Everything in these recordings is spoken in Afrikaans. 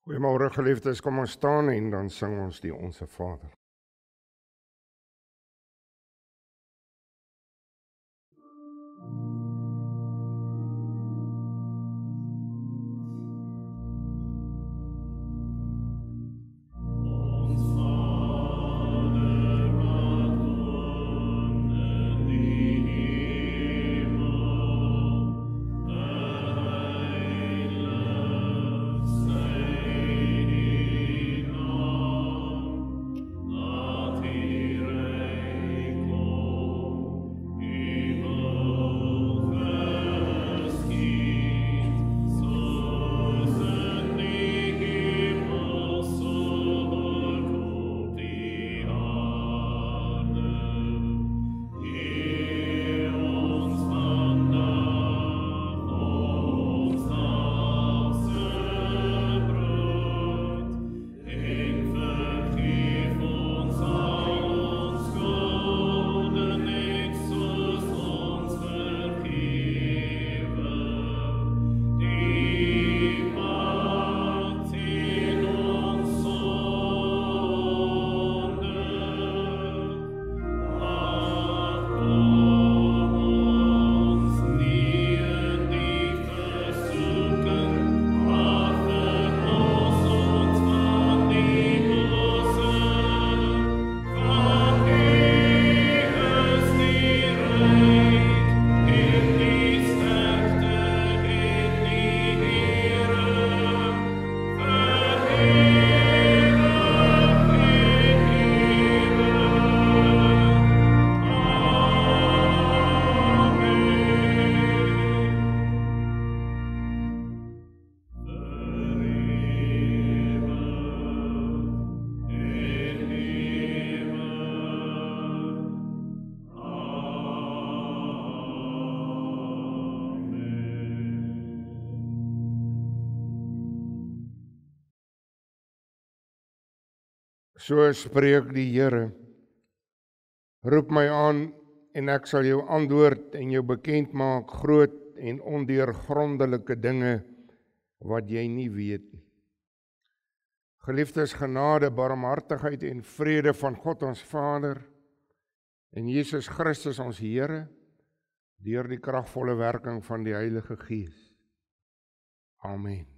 Goeiemôre geliefdes, kom ons staan en dan sing ons die Onse Vader. So spreek die Here, roep my aan en ek sal jou antwoord en jou bekend maak groot en ondeurgrondelike dinge wat jy nie weet nie. Geliefdes, genade, barmhartigheid en vrede van God ons Vader en Jesus Christus ons Here deur die kragvolle werking van die Heilige Gees. Amen.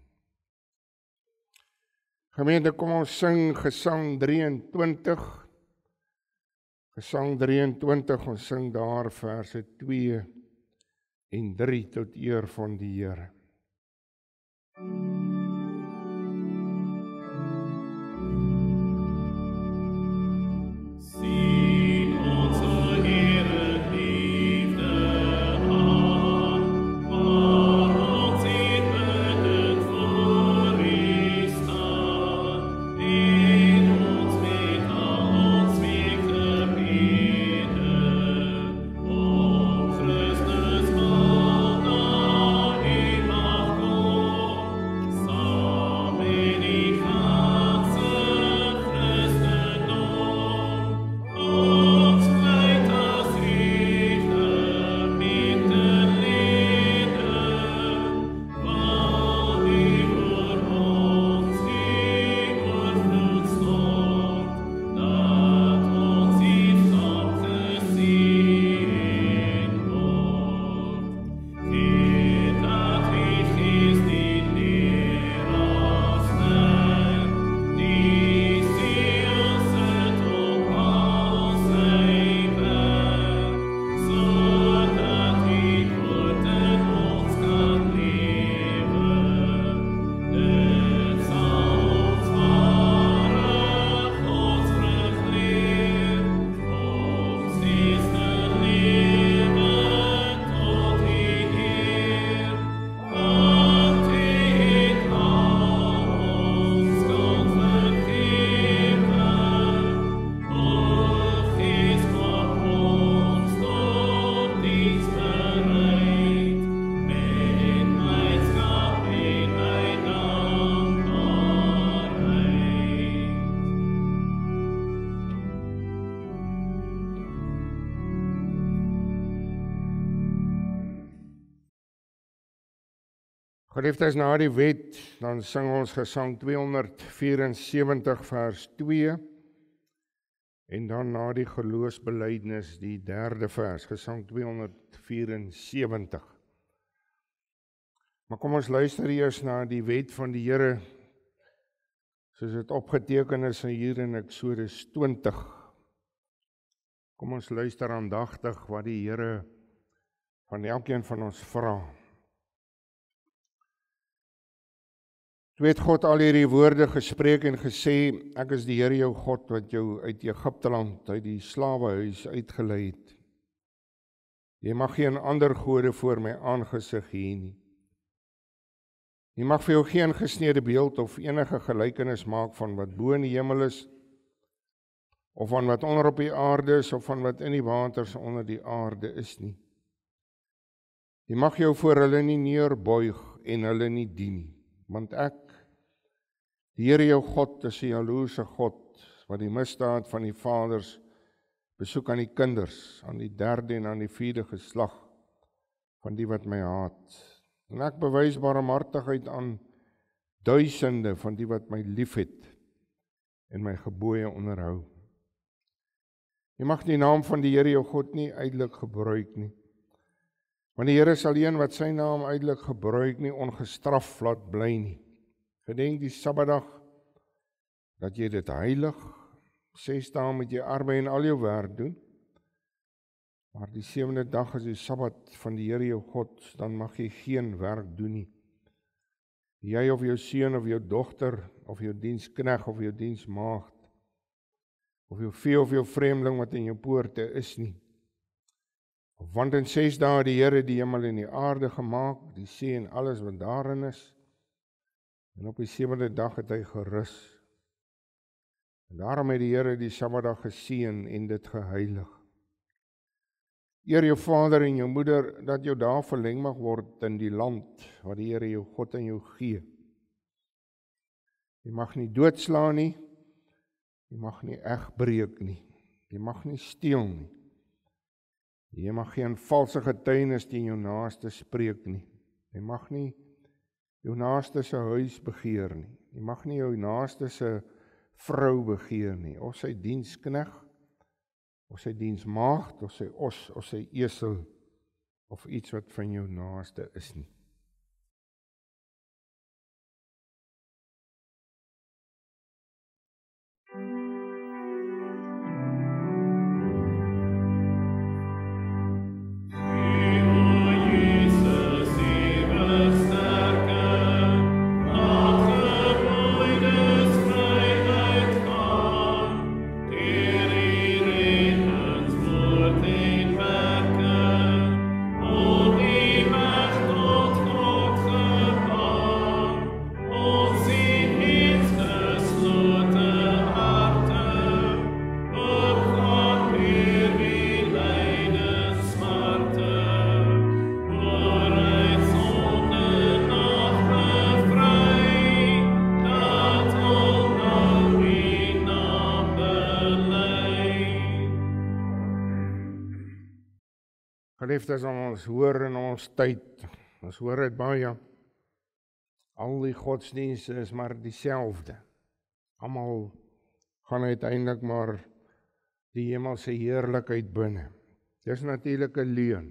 Gemeente, kom ons sing Gesang 23. Gesang 23, ons sing daar verse 2 en 3 tot eer van die Here. Christus, Mann, Geliefdes, na die wet, dan sing ons gesang 274 vers 2 en dan na die geloofsbelijdenis die 3de vers, gesang 274. Maar kom ons luister eers na die wet van die Here, soos dit opgeteken is hier in Eksodus 20. Kom ons luister aandagtig wat die Here van elkeen van ons vra. Toe het God al hierdie woorde gespreek en gesê, ek is die Here jou God wat jou uit Egipteland, uit die slawehuis uitgelei het. Jy mag geen ander gode voor my aangesig hê nie. Jy mag vir jou geen gesnede beeld of enige gelykenis maak van wat bo in die hemel is, of van wat onder op die aarde is, of van wat in die waters onder die aarde is nie. Jy mag jou voor hulle nie neerbuig en hulle nie dien nie, want ek, die Here jou God, is 'n jaloerse God, wat die misdaad van die vaders besoek aan die kinders, aan die 3de en aan die 4de geslag van die wat my haat. En ek bewys barmhartigheid aan duisende van die wat my liefhet en my gebooie onderhou. Jy mag die naam van die Here jou God nie uitelik gebruik nie, want die Here sal een wat sy naam uitelik gebruik nie ongestraf laat bly nie. Gedenk die Sabbatdag, dat jy dit heilig, 6 dae moet jy arbei en al jou werk doen, maar die 7de dag is die Sabbat van die Here jou God, dan mag jy geen werk doen nie. Jy of jou seun of jou dogter, of jou diensknegt of jou diensmaagd, of jou vee of jou vreemdeling wat in jou poorte is nie. Want in 6 dae het die Here die hemel en die aarde gemaak, die see en alles wat daarin is, en op die 7de dag het hy gerus. En daarom het die Here die Sabbatdag geseën en dit geheilig. Eer jou vader en jou moeder, dat jou dae verleng mag word in die land, wat die Here jou God aan jou gee. Jy mag nie doodslaan nie, jy mag nie egbreek nie, jy mag nie steel nie, jy mag geen valse getuienis teen jou naaste spreek nie, jy mag nie jou naaste se huis begeer nie, jy mag nie jou naaste se vrou begeer nie, of sy diensknegt, of sy diensmaagd, of sy os, of sy esel, of iets wat van jou naaste is nie. Geliefdes, ons hoor in ons tyd, ons hoor dit baie, al die godsdienste is maar dieselfde. Almal gaan uiteindelik maar die hemelse heerlikheid binne. Dis natuurlik 'n leuen,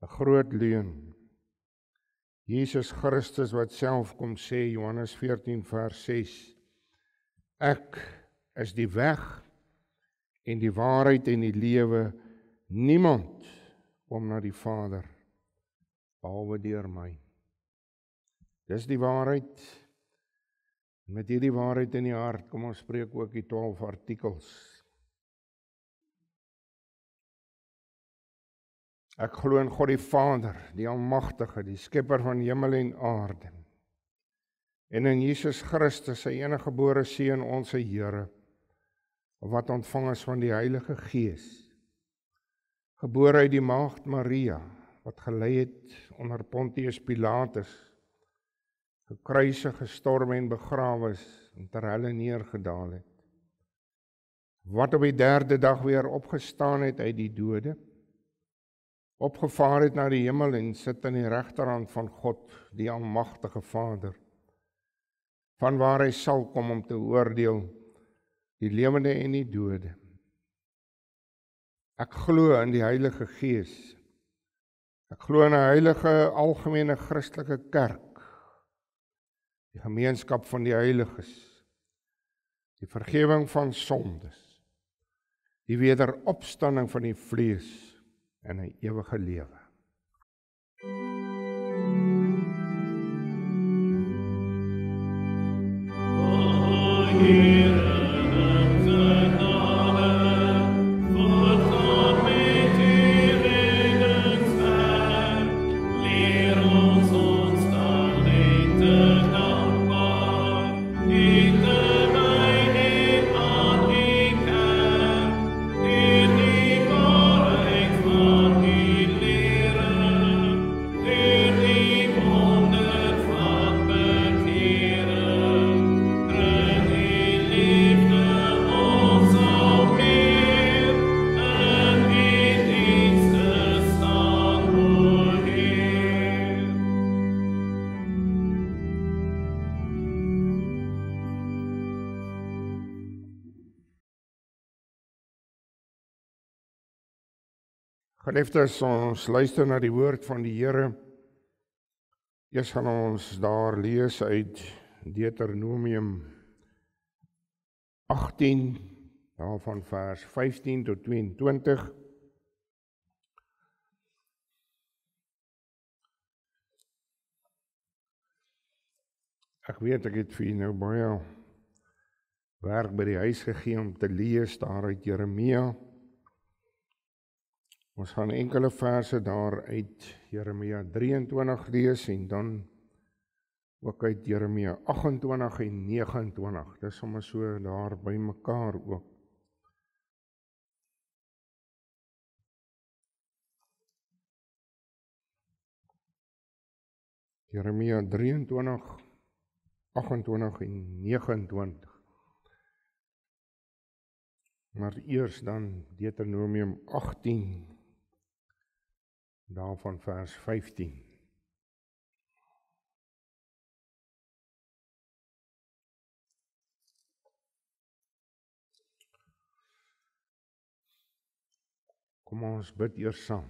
'n groot leuen. Jesus Christus wat self kom sê, Johannes 14 vers 6, ek is die weg en die waarheid en die lewe, niemand kom na die Vader, behalwe deur my. Dis die waarheid. Met hierdie waarheid in die hart, kom ons spreek ook die 12 artikels. Ek glo in God die Vader, die Almagtige, die Skepper van hemel en aarde, en in Jesus Christus, sy eniggebore Seun, ons Here, wat ontvang is van die Heilige Gees, gebore uit die maagd Maria, wat gelei het onder Pontius Pilatus, gekruisig, gestorm en begrawe is, en ter helle neergedaal het, wat op die 3de dag weer opgestaan het uit die dode, opgevaar het na die hemel en sit aan die regterhand van God, die almagtige Vader, vanwaar hy sal kom om te oordeel die lewende en die dode. Ek glo in die Heilige Gees. Ek glo in 'n heilige algemene Christelike kerk, die gemeenskap van die heiliges, die vergifnis van sondes, die wederopstanding van die vlees en 'n ewige lewe. Geliefdes, ons luister na die woord van die Here. Eers gaan ons daar lees uit Deuteronomium 18, daarvan vers 15 tot 22. Ek weet, ek het vir julle nou baie werk by die huis gegee om te lees daar uit Jeremia. Ons gaan enkele verse daar uit Jeremia 23 lees en dan ook uit Jeremia 28 en 29. Dis sommer so daar by mekaar ook. Jeremia 23, 28 en 29. Maar eers dan Deuteronomium 18, daarvan vers 15. Kom ons bid eers saam.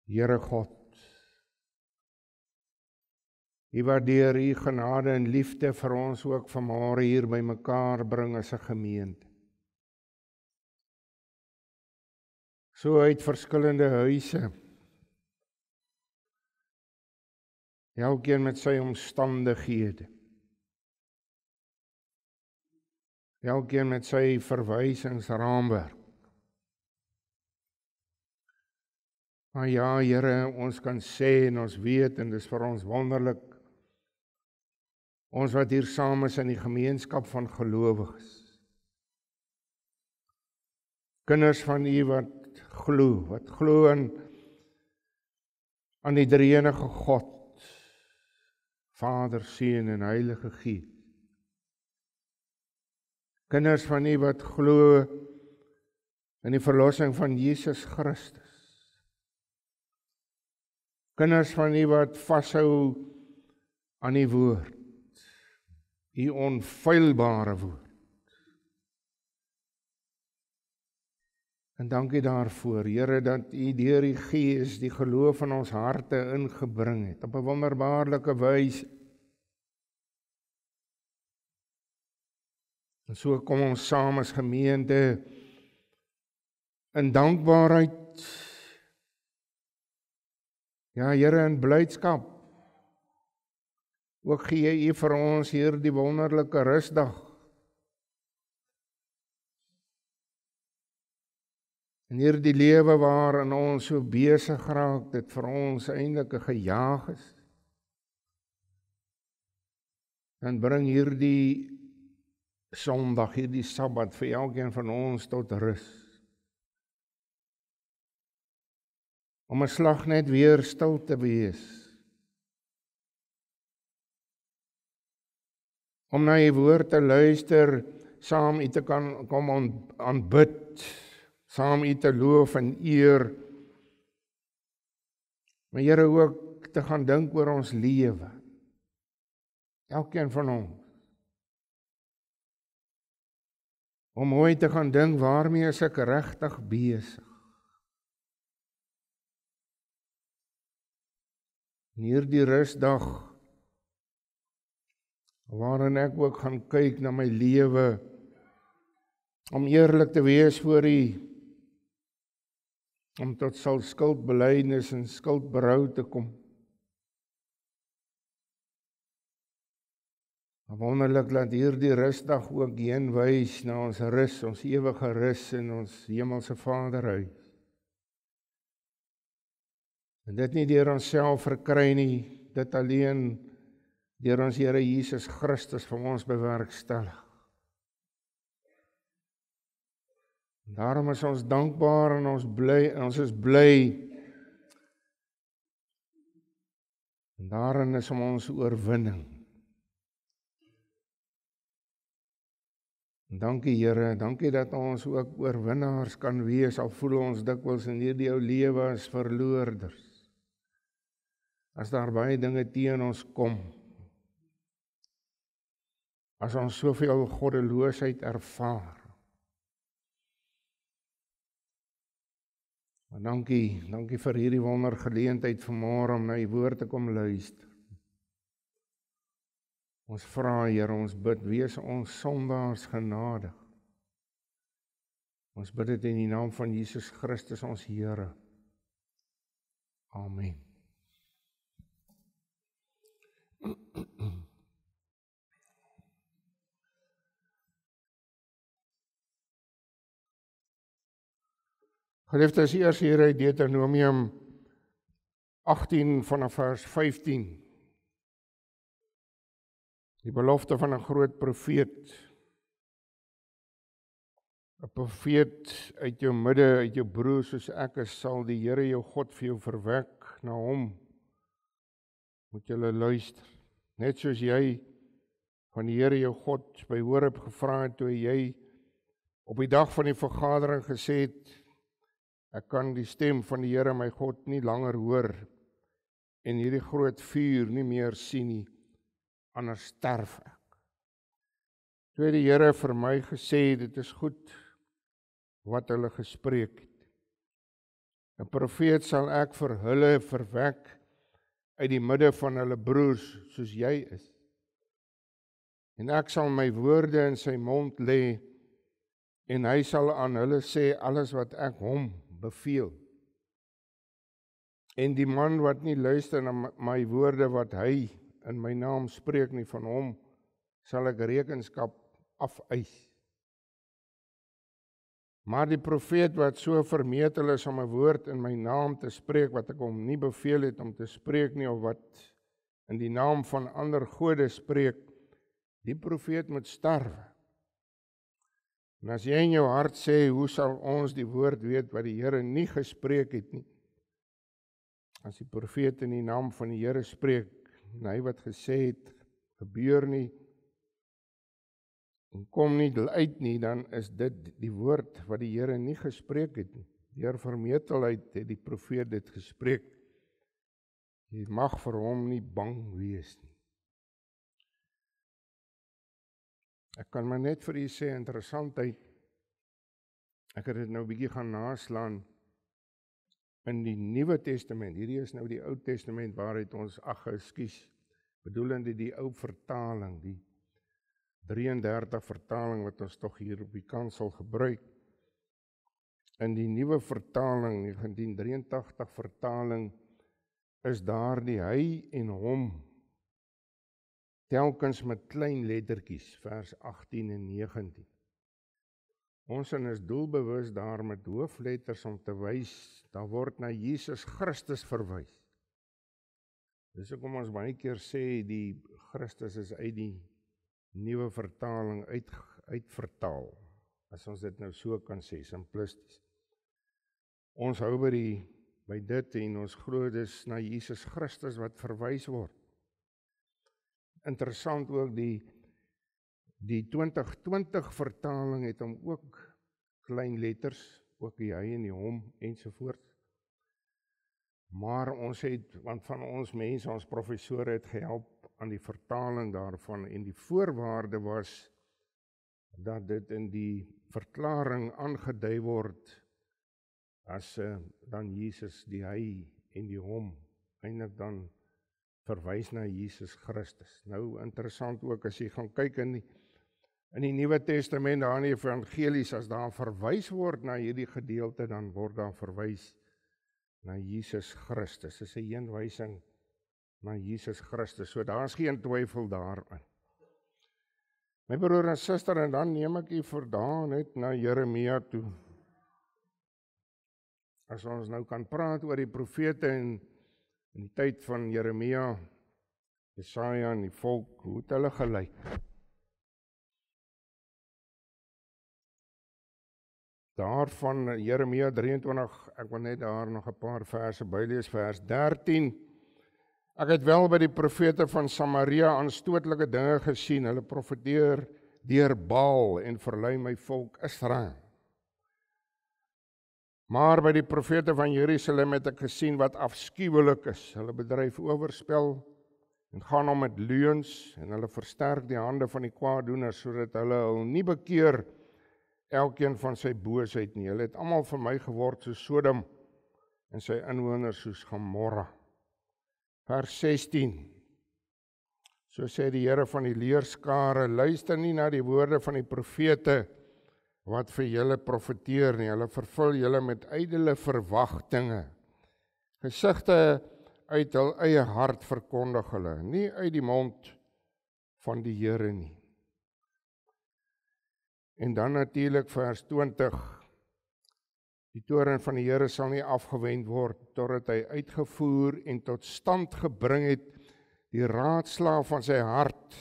Here God, U wat deur U genade en liefde vir ons ook vanmôre hier by mekaar bring as 'n gemeente. So uit verskillende huise, elkeen met sy omstandighede, elkeen met sy verwysingsraamwerk. Maar ja, Here, ons kan sê en ons weet en dis vir ons wonderlik, ons wat hier saam is in die gemeenskap van gelowiges, kinders van U wat glo aan die drie-enige God, Vader, Seun en Heilige Gees. Kinders van U wat glo in die verlossing van Jesus Christus. Kinders van U wat vashou aan die woord, U onfeilbare woord. En dankie daarvoor, Here, dat U deur die Gees die geloof in ons harte ingebring het, op 'n wonderbaarlike wyse. En so kom ons saam as gemeente in dankbaarheid, ja, Here, in blydskap. Ook gee U vir ons hierdie wonderlike rusdag. En hierdie lewe waarin ons so besig raak, dit vir ons eintlik 'n gejaag is. En bring hierdie Sondag, hierdie Sabbat vir elkeen van ons tot rus. Om 'n slag net weer stil te wees. om na die woord te luister, saam U te kan kom aanbid, saam U te loof en eer. Maar Here, ook te gaan dink oor ons lewe. Elkeen van ons. Om mooi te gaan dink, waarmee is ek regtig besig? En hierdie rusdag, waarin ek ook gaan kyk na my lewe, om eerlik te wees voor U, om tot skuldbelydenis en skuldberou te kom. Wonderlik dat hierdie rusdag ook heen wys na ons rus, ons ewige rus in ons hemelse Vaderhuis. En dit nie deur onsself verkry nie, dit alleen deur ons Here Jesus Christus vir ons bewerkstellig. Daarom is ons dankbaar en ons is bly. En daarin is ons oorwinning. En dankie Here, dankie dat ons ook oorwinnaars kan wees, al voel ons dikwels in hierdie ou lewe as verloorders. As daar baie dinge teen ons kom, as ons soveel goddeloosheid ervaar. Maar dankie vir hierdie wondergeleentheid vanmôre om na U woord te kom luister. Ons vra, Here, ons bid, wees ons sondaars genadig. Ons bid dit in die naam van Jesus Christus, ons Here. Amen. Geliefdes, eers hier uit Deuteronomium 18 vanaf vers 15. Die belofte van 'n groot profeet. 'n Profeet uit jou midde, uit jou broer soos ek is, sal die Here jou God vir jou verwek. Na hom moet jy luister. Net soos jy van die Here jou God by Horeb gevra het, toe jy op die dag van die vergadering gesê het, ek kan die stem van die Here my God nie langer hoor en hierdie groot vuur nie meer sien nie, anders sterf ek. Toe het die Here vir my gesê, dit is goed wat hulle gespreek het. 'n Profeet sal ek vir hulle verwek uit die midde van hulle broers soos jy is. En ek sal my woorde in sy mond lê en hy sal aan hulle sê alles wat ek hom beveel. En die man wat nie luister na my woorde wat hy in my naam spreek nie, van hom sal ek rekenskap afeis. Maar die profeet wat so vermetel is om 'n woord in my naam te spreek wat ek hom nie beveel het om te spreek nie, of wat in die naam van ander gode spreek, die profeet moet sterwe. En as jy in jou hart sê, hoe sal ons die woord weet wat die Here nie gespreek het nie? As die profeet in die naam van die Here spreek, en hy wat gesê het, gebeur nie, en kom nie uit nie, dan is dit die woord wat die Here nie gespreek het nie. Deur vermetelheid het die profeet dit gespreek. Jy mag vir hom nie bang wees nie. Ek kan maar net vir u sê, interessantheid, ek het dit nou 'n bietjie gaan naslaan in die Nuwe Testament. Hierdie is nou die Ou Testament waaruit ons, bedoelende die ou vertaling, die 33 vertaling wat ons tog hier op die kansel gebruik. In die nuwe vertaling, 1983 vertaling, is daar die hy en hom telkens met klein lettertjies, vers 18 en 19. Ons is doelbewus daar met hoofletters om te wys, daar word na Jesus Christus verwys. Dis hoekom ons baie keer sê, die Christus is uit die nuwe vertaling uitvertaal, as ons dit nou so kan sê, simplisties. Ons hou by dit en ons glo dis na Jesus Christus wat verwys word. Interessant ook Die 2020 vertaling het hom ook klein letters, ook die hy en die hom ensovoorts. Maar ons het, want van ons mense, ons professore het gehelp aan die vertaling daarvan, en die voorwaarde was dat dit in die verklaring aangedui word as dan Jesus, die hy en die hom, eintlik dan verwys na Jesus Christus. Nou interessant ook as jy gaan kyk in die Nuwe Testament, daar in die evangelies, as daar verwys word na hierdie gedeelte, dan word daar verwys na Jesus Christus. Dis 'n heenwysing na Jesus Christus. So daar is geen twyfel daarin. My broer en suster, en dan neem ek u vandaan net na Jeremia toe. As ons nou kan praat oor die profete in die tyd van Jeremia, Jesaja en die volk, hoe het hulle gelyk? Daarvan Jeremia 23, ek wil net daar nog 'n paar verse bylees, vers 13. Ek het wel by die profete van Samaria aanstootlike dinge gesien, hulle profeteer deur Baal en verlei my volk Israel. Maar by die profete van Jerusalem het ek gesien wat afskuwelik is. Hulle bedryf oorspel en gaan om met leuns en hulle versterk die hande van die kwaaddoeners sodat hulle nie bekeer elkeen van sy boosheid nie. Hulle het almal vir my geword soos Sodom en sy inwoners soos Gomorra. Vers 16. So sê die Here van die leerskare, luister nie na die woorde van die profete wat vir julle profeteer nie. Hulle vervul julle met ydelle verwagtinge. Gesigte uit hul eie hart verkondig hulle, nie uit die mond van die Here nie. En dan natuurlik vers 20. Die toorn van die Here sal nie afgewend word totdat hy uitgevoer en tot stand gebring het die raadslae van sy hart.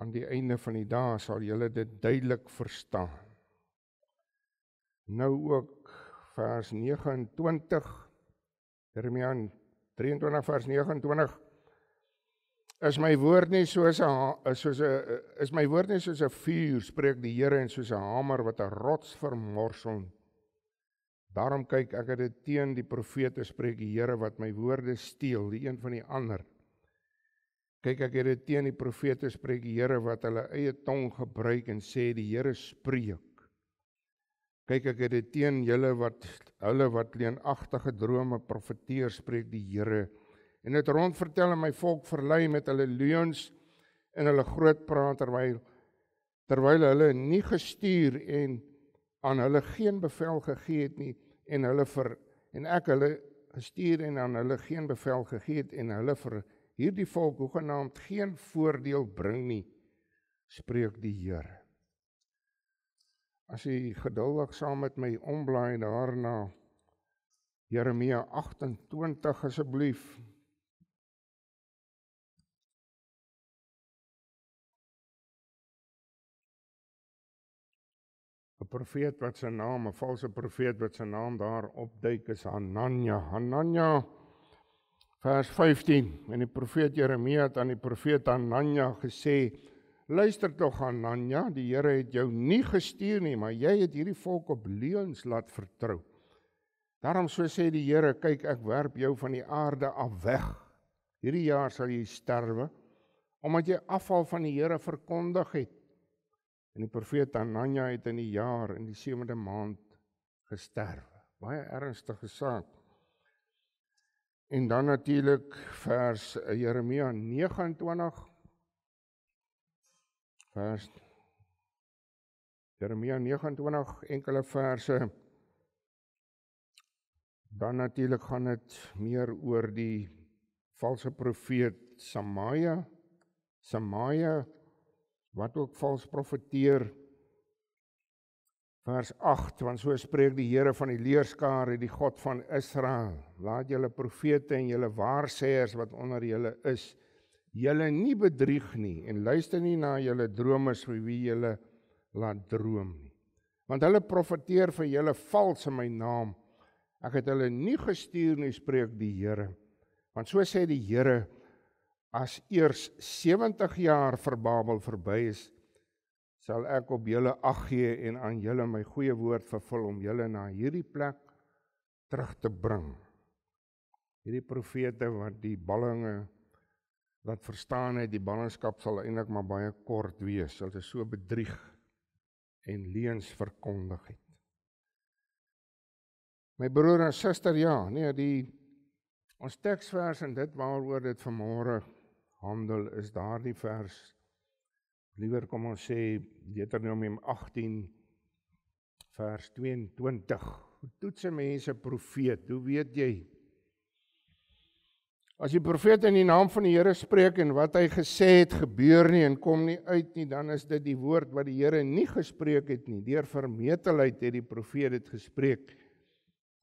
Aan die einde van die dae sal julle dit duidelik verstaan. Nou ook vers 29. Jeremia 23 vers 29. Is my woord nie soos 'n vuur, spreek die Here, en soos 'n hamer wat 'n rots vermorsel. Daarom kyk ek dit teen die profete, spreek die Here, wat my woorde steel, die een van die ander. Kyk ek dit teen die profete, spreek die Here, wat hulle eie tong gebruik en sê die Here spreek. Kyk ek dit teen hulle wat leenagtige drome profeteer, spreek die Here. En het rondvertel en my volk verlei met hulle leuns en hulle groot praat terwyl hulle nie gestuur en aan hulle geen bevel gegee het nie en ek hulle gestuur en aan hulle geen bevel gegee het en hulle vir hierdie volk hoegenaamd geen voordeel bring nie, spreek die Here. As jy geduldig saam met my omblaai daarna Jeremia 28 asseblief. 'n profeet wat sy naam, 'n valse profeet wat sy naam daar opduik is Hananja. Hananja, vers 15. En die profeet Jeremia het aan die profeet Hananja gesê, luister tog Hananja, die Here het jou nie gestuur nie, maar jy het hierdie volk op leuns laat vertrou. Daarom so sê die Here, kyk, ek werp jou van die aarde af weg. Hierdie jaar sal jy sterwe, omdat jy afval van die Here verkondig het. En die profeet Hananja het in die 7de maand gesterwe. Baie ernstige saak. En dan natuurlik vers Jeremia 29. Jeremia 29, enkele verse. Dan natuurlik gaan dit meer oor die valse profeet Samaja, wat ook vals profeteer. Vers 8, want so spreek die Here van die leerskare, die God van Israel. Laat julle profete en julle waarsêers wat onder julle is, julle nie bedrieg nie, en luister nie na julle dromers vir wie julle laat droom nie. Want hulle profeteer vir julle vals in my naam. Ek het hulle nie gestuur nie, spreek die Here. Want so sê die Here, as eers 70 jaar vir Babel verby is, sal ek op julle ag gee en aan julle my goeie woord vervul om julle na hierdie plek terug te bring. Hierdie profete wat die ballinge wat verstaan het, die ballingskap sal eintlik maar baie kort wees, hulle so bedrieg en leuns verkondig het. My broer en suster, ja, ons teksvers en dit waaroor dit vanmôre handel is daardie vers. Liewer kom ons sê Deuteronomium 18 vers 22. Hoe toets 'n mens 'n profeet? Hoe weet jy? As die profeet in die naam van die Here spreek en wat hy gesê het gebeur nie en kom nie uit nie, dan is dit die woord wat die Here nie gespreek het nie. Deur vermetelheid het die profeet dit gespreek.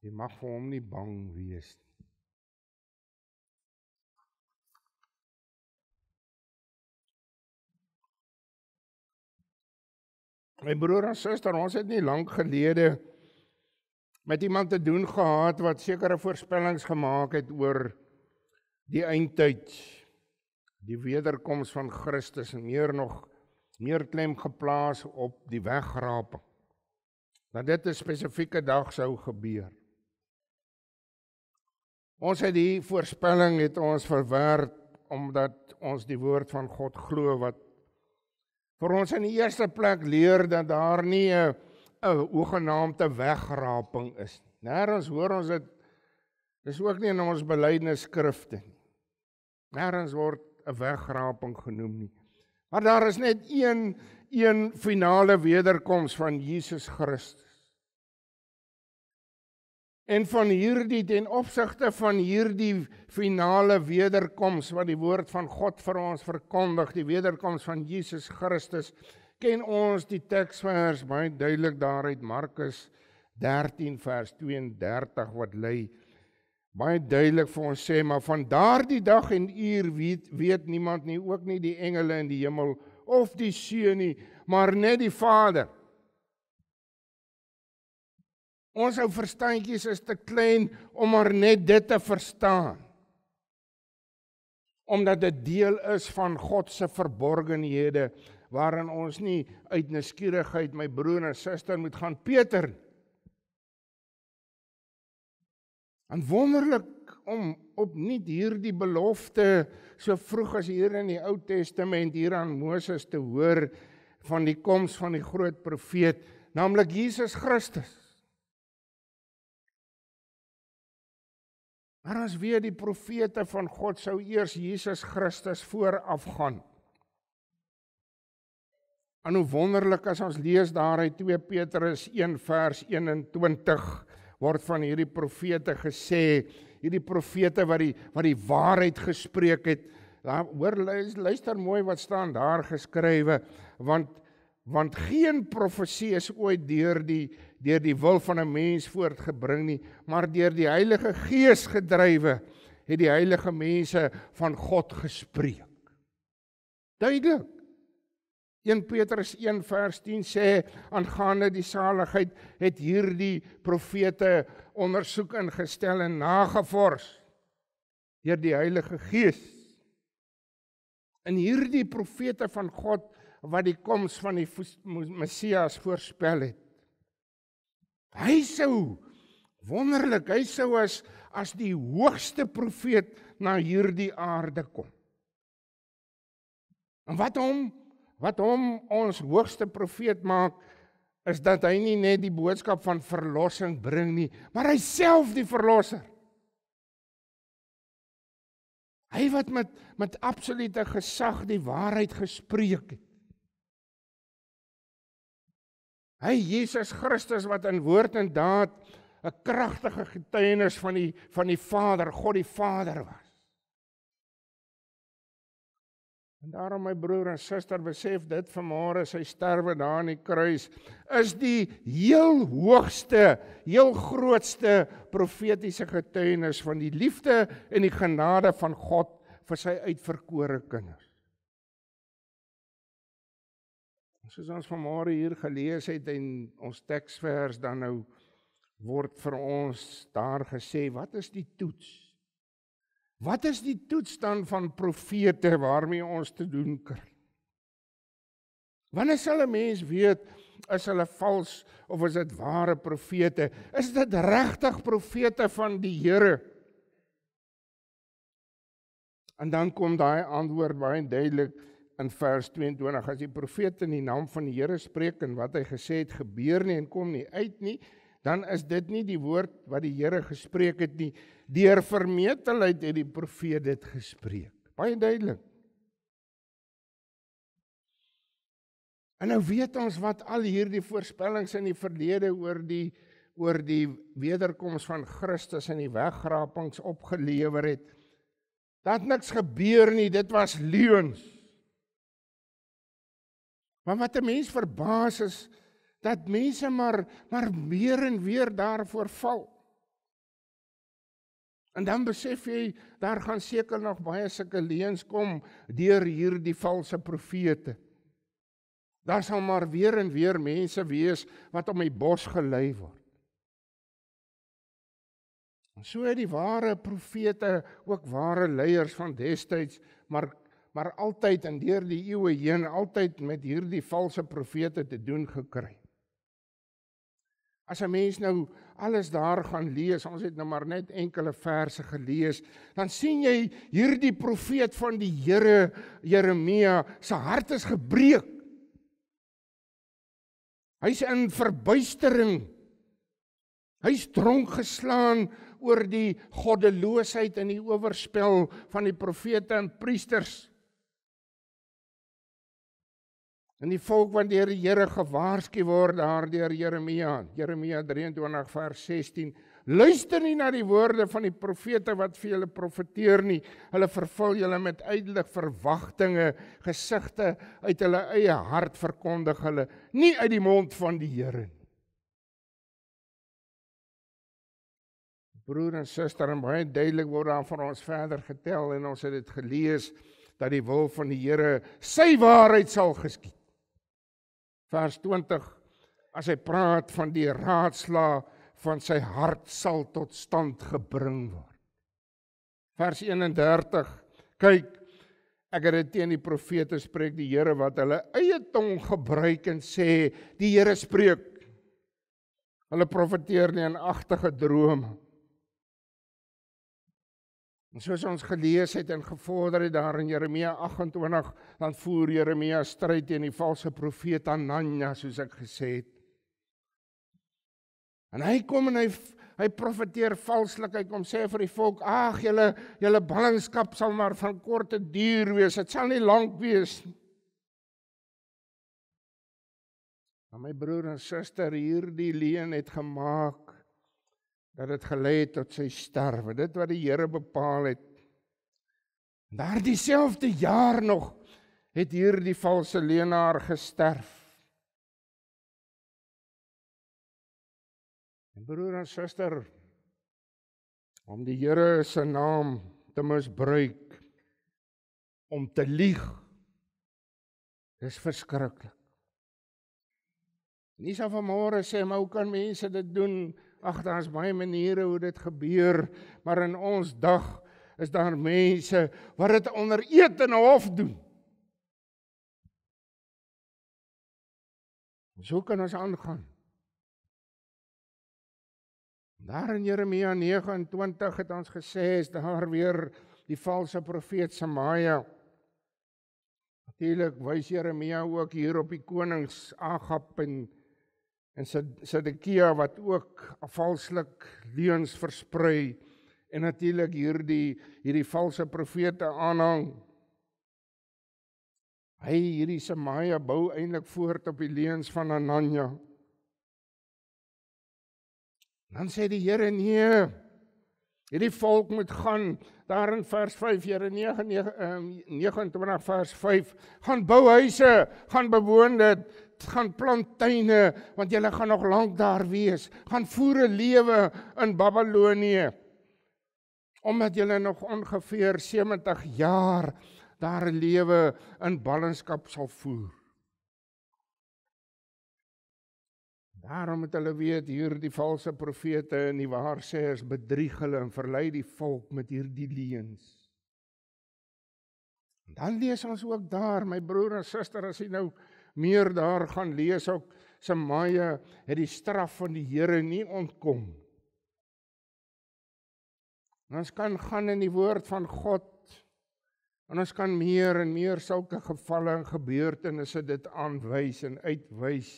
Jy mag vir hom nie bang wees nie. My broer en suster, ons het nie lank gelede met iemand te doen gehad wat sekere voorspellings gemaak het oor die eindtyd, die wederkoms van Christus en meer klem geplaas op die wegraping. Dat dit 'n spesifieke dag sou gebeur. Ons het die voorspelling het ons verwerp omdat ons die woord van God glo wat vir ons in die eerste plek leer dat daar nie 'n hoegenaamde wegraping is nie. Nêrens hoor ons dit, dis ook nie in ons belydenisskrifte nie. Nêrens word 'n wegraping genoem nie. Maar daar is net een finale wederkoms van Jesus Christus. En van hierdie, ten opsigte van hierdie finale wederkoms wat die woord van God vir ons verkondig, die wederkoms van Jesus Christus, ken ons die teksvers baie duidelik daaruit, Markus 13 vers 32 wat lei, baie duidelik vir ons sê, maar van daardie dag en uur weet niemand nie, ook nie die engele in die hemel, of die Seun nie, maar net die Vader. Ons ou verstandjies is te klein om maar net dit te verstaan. Omdat dit deel is van God se verborgenhede, waarin ons nie uit nuuskierigheid my broer en suster moet gaan peter. En wonderlik om opnuut hierdie belofte so vroeg as hier in die Ou Testament hier aan Moses te hoor van die koms van die groot profeet, naamlik Jesus Christus. Maar ons weet die profete van God sou eers Jesus Christus vooraf gaan. En hoe wonderlik as ons lees daar uit 2 Petrus 1 vers 21 word van hierdie profete gesê, hierdie profete wat die waarheid gespreek het. Hoor, luister mooi wat staan daar geskrywe, want geen profesie is ooit deur die wil van 'n mens voortgebring nie, maar deur die Heilige Gees gedrywe het die heilige mense van God gespreek. Duidelik. 1 Petrus 1 vers 10 sê, aangaande die saligheid het hierdie profete ondersoek ingestel en nagevors deur die Heilige Gees. En hierdie profete van God wat die koms van die Messias voorspel het. Hy sou, wonderlik, hy sou as die hoogste profeet na hierdie aarde kom. En wat hom ons hoogste profeet maak, is dat hy nie net die boodskap van verlossing bring nie, maar hy self die verlosser. Hy wat met absolute gesag die waarheid gespreek het. Hy, Jesus Christus, wat in woord en daad 'n kragtige getuienis van die Vader, God die Vader was. En daarom my broer en suster, besef dit vanmôre, sy sterwe daar aan die kruis, is die heel hoogste, heel grootste profetiese getuienis van die liefde en die genade van God vir sy uitverkore kinders. Soos ons vanmôre hier gelees het en ons teksvers dan nou word vir ons daar gesê, wat is die toets? Wat is die toets dan van profete waarmee ons te doen kry? Wanneer sal 'n mens weet, is hulle vals of is dit ware profete? Is dit regtig profete van die Here? En dan kom daai antwoord baie duidelik in vers 22. As die profeet in die naam van die Here spreek en wat hy gesê het gebeur nie en kom nie uit nie, dan is dit nie die woord wat die Here gespreek het nie. Deur vermetelheid het die profeet dit gespreek. Baie duidelik. En nou weet ons wat al hierdie voorspellings in die verlede oor die wederkoms van Christus en die wegrapings opgelewer het. Dat niks gebeur nie, dit was leuns. Maar wat 'n mens verbaas is, dat mense maar weer en weer daarvoor val. En dan besef jy, daar gaan seker nog baie sulke leuns kom deur hierdie valse profete. Daar sal maar weer en weer mense wees wat om die bos gelei word. En so het die ware profete, ook ware leiers van destyds, maar altyd en deur die eeue heen, altyd met hierdie valse profete te doen gekry. As 'n mens nou alles daar gaan lees, ons het nou maar net enkele verse gelees, dan sien jy hierdie profeet van die Here, Jeremia, sy hart is gebreek. Hy's in verbuistering. Hy's dronk geslaan oor die goddeloosheid en die oorspel van die profete en priesters. En die volk wat deur die Here gewaarsku word daar deur Jeremia 23 vers 16, luister nie na die woorde van die profete wat vir julle profeteer nie, hulle vervul julle met ydelige verwagtinge, gesigte uit hulle eie hart verkondig hulle, nie uit die mond van die Here nie. Broer en suster, en baie duidelik word daar vir ons verder getel en ons het dit gelees, dat die wil van die Here sy waarheid sal geskied. Vers 20, as hy praat van die raadslae van sy hart sal tot stand gebring word. Vers 31, kyk, ek het dit teen die profete spreek die Here wat hulle eie tong gebruik en sê, die Here spreek. Hulle profeteer nie in agtige drome. En soos ons gelees het en gevorder het daar in Jeremia 28, dan voer Jeremia stryd teen die valse profeet Hananja, soos ek gesê het. En hy kom en hy profeteer valslik, hy kom sê vir die volk, ag, julle ballingskap sal maar van korte duur wees, dit sal nie lank wees nie. Maar my broer en suster, hierdie leuen het gemaak, dat het gelei het tot sy sterwe, dit wat die Here bepaal het. Daar dieselfde jaar nog, het hierdie valse leenaar gesterf. En broer en suster, om die Here se naam te misbruik, om te lieg, dis verskriklik. Nie sal vanmôre sê, maar hoe kan mense dit doen? Ag, daar is baie maniere hoe dit gebeur, maar in ons dag is daar mense wat dit onder eed en hof doen. So kan ons aangaan. Daar in Jeremia 29 het ons gesê, is daar weer die valse profeet Semaja. Natuurlik wys Jeremia ook hier op die konings Agab en Sedekia wat ook valslik leuns versprei en natuurlik hierdie valse profete aanhang. Hierdie Semaja bou eintlik voort op die leuns van Hananja. Dan sê die Here, nee, hierdie volk moet gaan, daar in vers 5, Jeremia 29 vers 5, gaan bou huise, gaan bewoon dit, gaan plant tuine, want julle gaan nog lank daar wees, gaan voer 'n lewe in Babylonië, omdat julle nog ongeveer 70 jaar daar 'n lewe in ballingskap sal voer. Daarom moet hulle weet, hierdie valse profete en die waarsêers bedrieg hulle en verlei die volk met hierdie leuns. Dan lees ons ook daar, my broer en suster, as jy nou meer daar gaan lees ook, Semaia het die straf van die Here nie ontkom. En ons kan gaan in die woord van God, en ons kan meer en meer sulke gevalle en gebeurtenisse dit aanwys en uitwys.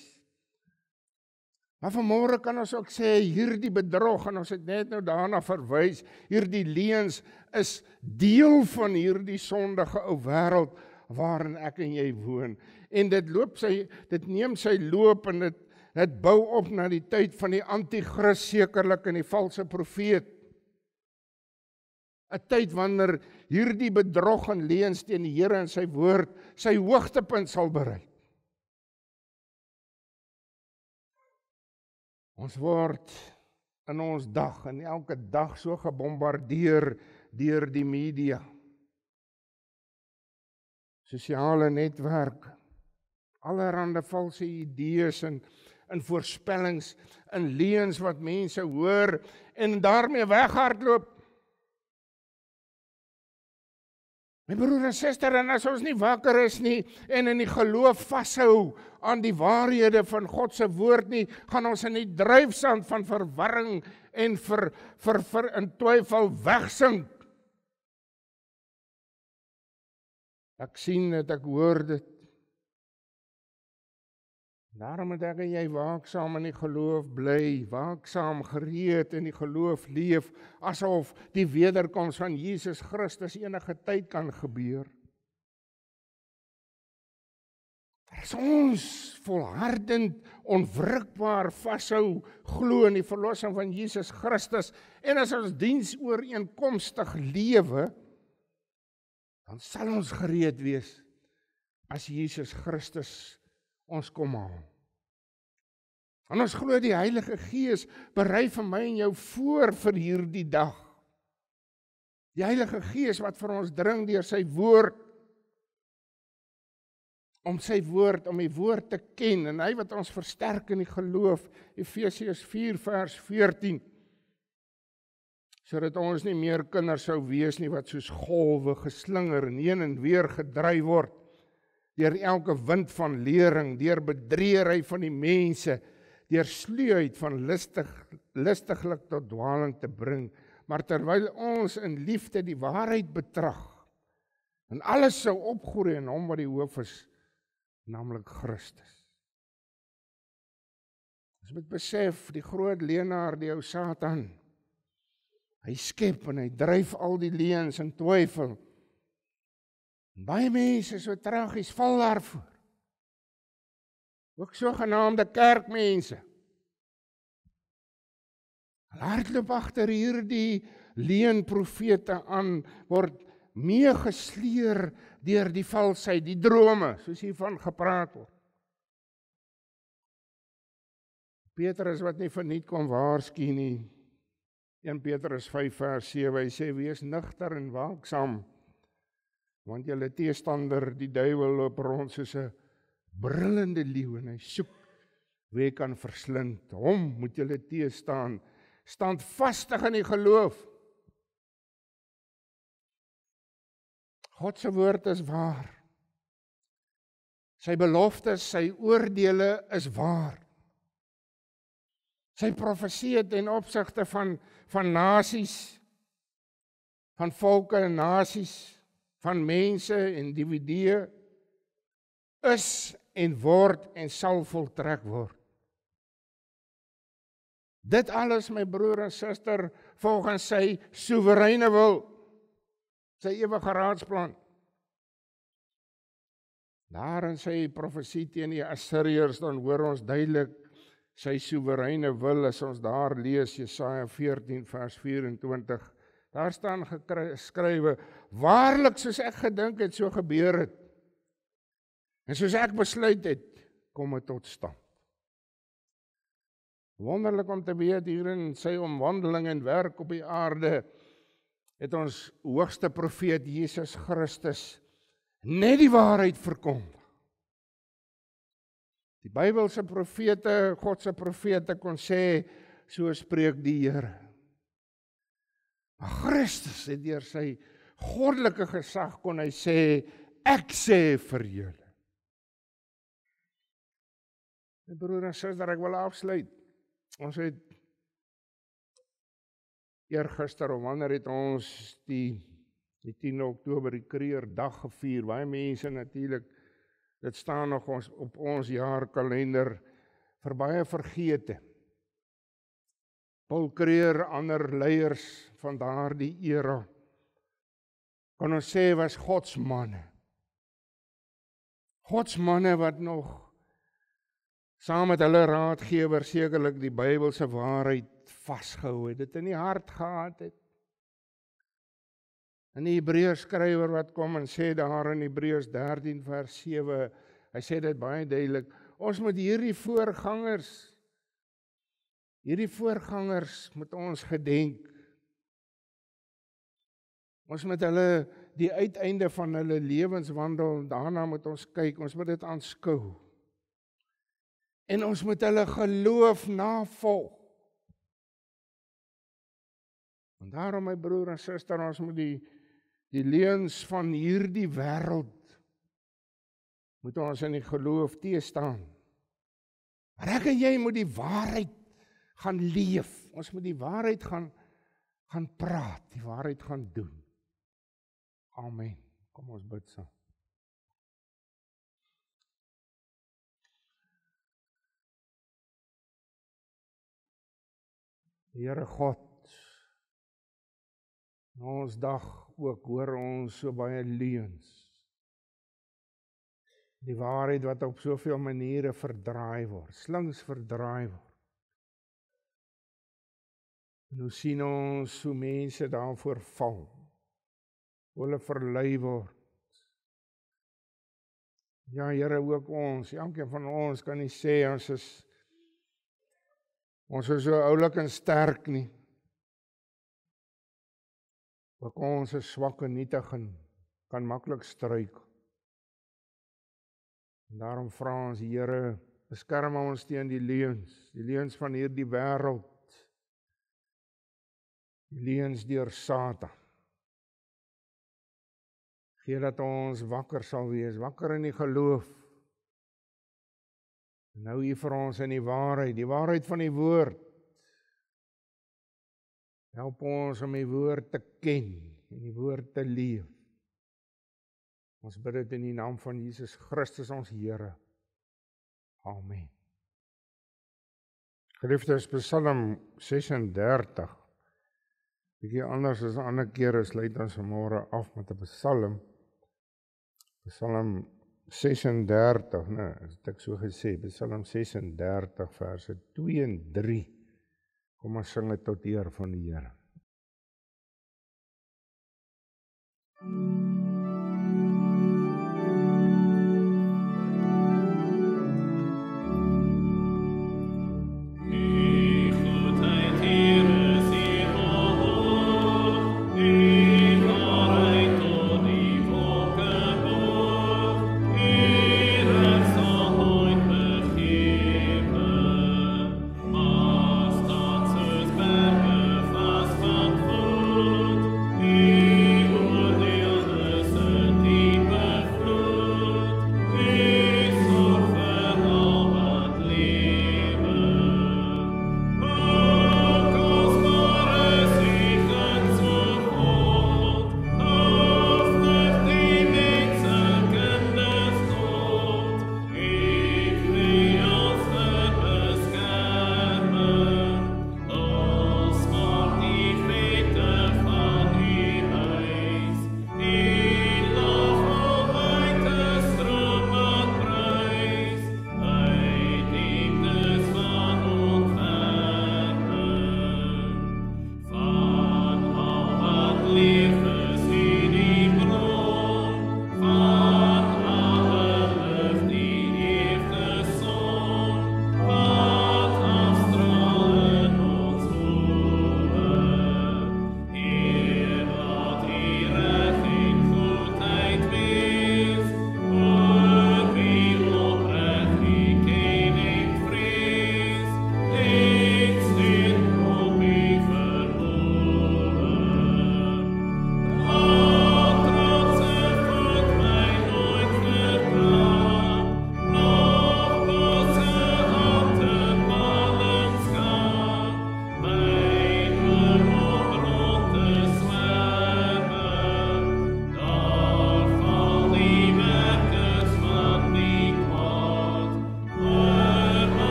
Maar vanmôre kan ons ook sê, hierdie bedrog, en ons het net nou daarna verwys, hierdie leuns is deel van hierdie sondige ou wêreld waarin ek en jy woon. En dit neem sy loop en dit bou op na die tyd van die anti-kris sekerlik en die valse profeet. 'n Tyd wanneer hierdie bedrog en leuns teen die Here en sy woord sy hoogtepunt sal bereik. Ons word in ons dag en elke dag so gebombardeer deur die media. Sosiale netwerke, allerhande valse idees en voorspellings en leuns wat mense hoor en daarmee weghardloop. My broer en suster, en as ons nie wakker is nie en in die geloof vashou aan die waarhede van God se woord nie, gaan ons in die dryfsand van verwarring en in twyfel wegsink. Ek sien dit, ek hoor dit. Daarom moet ek en jy waaksaam in die geloof bly, waaksaam gereed in die geloof leef, asof die wederkoms van Jesus Christus enige tyd kan gebeur. As ons volhardend, onwrikbaar vashou, glo in die verlossing van Jesus Christus, en as ons diensooreenkomstig lewe, dan sal ons gereed wees as Jesus Christus ons kom haal. En ons glo die Heilige Gees berei vir my en jou voor vir hierdie dag. Die Heilige Gees wat vir ons dring deur sy woord, om die woord te ken, en hy wat ons versterk in die geloof, Efesiërs 4 vers 14, sodat ons nie meer kinders sou wees nie, wat soos golwe geslinger en heen en weer gedryf word, deur elke wind van lering, deur bedreery van die mense, deur sluwheid van listiglik tot dwaling te bring, maar terwyl ons in liefde die waarheid betrag, en alles sou opgroei in hom wat die hoof is, naamlik Christus. Ons moet besef, die groot leienaar, die ou Satan, hy skep en hy dryf al die leuns en twyfel. Baie mense so tragies val daarvoor. Ook sogenaamde kerkmense. Hulle hardloop agter hierdie leenprofete aan, word meegesleer deur die valsheid, die drome, soos hiervan gepraat word. Petrus wat nie verniet kon waarsku nie, 1 Petrus 5 vers 7, hy sê, wees nugter en waaksaam, want julle teestander, die duiwel, loop rond soos 'n brullende leeu en hy soek wie hy kan verslind. Hom moet julle teestaan, standvastig in die geloof. God se woord is waar. Sy beloftes, sy oordeele is waar. Sy profesie ten opsigte van nasies, van volke en nasies, van mense, individue, is en word en sal voltrek word. Dit alles, my broer en suster, volgens sy soewereine wil, sy ewige raadsplan. Daar in sy profesie teen die Assiriërs, dan hoor ons duidelik sy soewereine wil, as ons daar lees, Jesaja 14 vers 24, daar staan geskrywe, waarlik soos ek gedink het, so gebeur het. En soos ek besluit het, kom het tot stand. Wonderlik om te weet, hier in sy omwandeling en werk op die aarde, het ons hoogste profeet Jesus Christus net die waarheid verkondig. Die Bybelse profete, God se profete kon sê, so spreek die Here. Maar Christus het deur sy goddelike gesag kon hy sê, ek sê vir julle. My broer en suster, ek wil afsluit. Ons het eergister of wanneer het ons die 10 Oktober die Kreerdag gevier. Baie mense natuurlik, dit staan nog op ons jaarkalender vir baie vergete. Paul Kreer, ander leiers van daardie era, kan ons sê was godsmanne. Godsmanne wat nog saam met hulle raadgewer sekerlik die Bybelse waarheid vasgehou het, dit in die hart gehad het. En die Hebreërs skrywer wat kom en sê daar in Hebreërs 13 vers 7, hy sê dit baie duidelik, ons moet hierdie voorgangers moet ons gedenk. Ons moet hulle die uiteinde van hulle lewenswandel, daarna moet ons kyk, ons moet dit aanskou. En ons moet hulle geloof navolg. En daarom my broer en suster, ons moet die leuns van hierdie wêreld moet ons in die geloof teestaan. Maar ek en jy moet die waarheid gaan leef. Ons moet die waarheid gaan praat, die waarheid gaan doen. Amen. Kom ons bid saam. Here God, ons dag ook hoor ons so baie leuns. Die waarheid wat op soveel maniere verdraai word, slinks verdraai word. En hoe sien ons hoe mense daarvoor val, hoe hulle verlei word. Ja, Here, ook ons, elkeen van ons kan nie sê ons is so oulik en sterk nie. Ook ons is swak en nietig en kan maklik struikel. En daarom vra ons, Here, beskerm ons teen die leuns van hierdie wêreld, die leuns deur Satan. Gee dat ons wakker sal wees, wakker in die geloof. Nou hier vir ons in die waarheid van die woord. Help ons om die woord te ken en die woord te leef. Ons bid dit in die naam van Jesus Christus ons Here. Amen. Geliefdes, Psalm 36. Bietjie anders as ander kere, sluit ons vanmôre af met 'n Psalm. Psalm 36, het ek so gesê, Psalm 36 verse 2 en 3. Kom ons sing dit tot eer van die Here.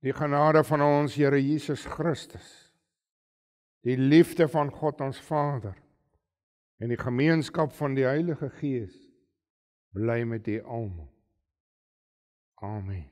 Die genade van ons Here Jesus Christus, die liefde van God ons Vader en die gemeenskap van die Heilige Gees bly met u almal. Amen.